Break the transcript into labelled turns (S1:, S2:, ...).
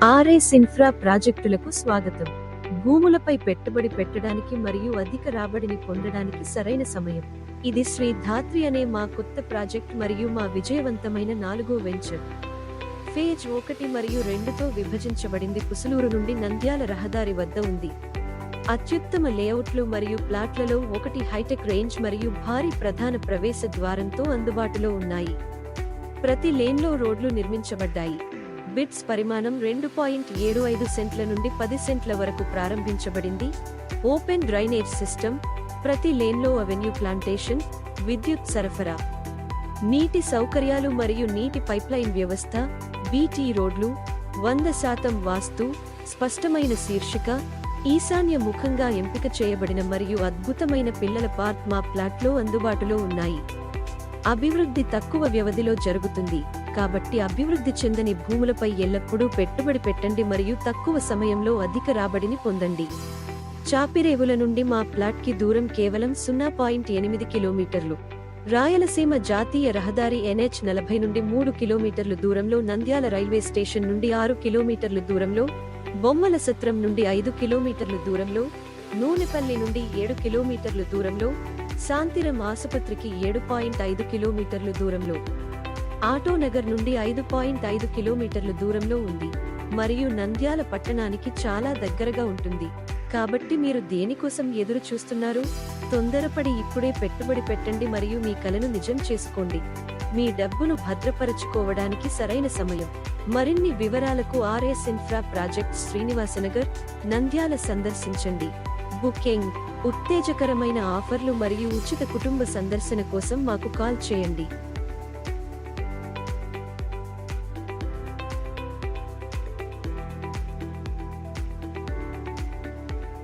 S1: RS infra ప్రాజెక్టులకు స్వాగతం. భూములపై పెట్టుబడి పెట్టడానికి మరియు అధిక రాబడిని పొందడానికి సరైన సమయం. ఇది శ్రీ ధాత్రి అనే మా కొత్త ప్రాజెక్ట్ మరియు మా విజయవంతమైన 4వ వెంచర్. ఫేజ్ 1 మరియు 2తో విభజించబడింది. పుసులూరు నుండి నంద్యాల రహదారి వద్ద ఉంది. అత్యుత్తమ లేఅవుట్లు మరియు ప్లాట్లలో ఒకటి హైటెక్ రేంజ్ మరియు భారీ ప్రధాన ప్రవేశ ద్వారంతో అందుబాటులో ఉన్నాయి. ప్రతి లేన్లో రోడ్లు నిర్మించబడ్డాయి. బిట్స్ పరిమాణం 2.75 సెంట్ల నుండి 10 సెంట్ల వరకు ప్రారంభించబడింది. ఓపెన్ డ్రైనేజ్ సిస్టమ్, ప్రతి లేన్లో అవెన్యూ ప్లాంటేషన్, విద్యుత్ సరఫరా, నీటి సౌకర్యాలు మరియు నీటి పైప్లైన్ వ్యవస్థ, బీటీ రోడ్లు, 100% వాస్తు, స్పష్టమైన శీర్షిక, ఈశాన్య ముఖంగా ఎంపిక చేయబడిన మరియు అద్భుతమైన పిల్లల పార్క్ మా ప్లాట్లో అందుబాటులో ఉన్నాయి. అభివృద్ధి తక్కువ వ్యవధిలో జరుగుతుంది కాబట్టి అభివృద్ధి చెందని భూములపై ఎల్లప్పుడూ పెట్టుబడి పెట్టండి మరియు తక్కువ సమయంలో అధిక రాబడిని పొందండి. చాపిరేవుల నుండి మా ప్లాట్కి దూరం కేవలం 0.8 కిలోమీటర్లు. రాయలసీమ జాతీయ రహదారి NH40 నుండి 3 కిలోమీటర్లు దూరంలో, నంద్యాల రైల్వే స్టేషన్ నుండి 6 కిలోమీటర్లు దూరంలో, బొమ్మల సత్రం నుండి 5 కిలోమీటర్లు దూరంలో, నూనెపల్లి నుండి 7 కిలోమీటర్లు దూరంలో, శాంతిరం ఆసుపత్రికి 7.5 కిలోమీటర్లు దూరంలో, ఆటోనగర్ నుండి 5.5 కిలోమీటర్లు దూరంలో ఉంది మరియు నంద్యాల పట్టణానికి చాలా దగ్గరగా ఉంటుంది. కాబట్టి మీరు దేనికోసం ఎదురు చూస్తున్నారు? తొందరపడి ఇప్పుడే పెట్టుబడి పెట్టండి మరియు మీ కలను నిజం చేసుకోండి. మీ డబ్బును భద్రపరచుకోవడానికి సరైన సమయం. మరిన్ని వివరాలకు RS infra projects, Srinivasanagar, Nandyal సందర్శించండి. బుకింగ్, ఉత్తేజకరమైన ఆఫర్లు మరియు ఉచిత కుటుంబ సందర్శన కోసం మాకు కాల్ చేయండి.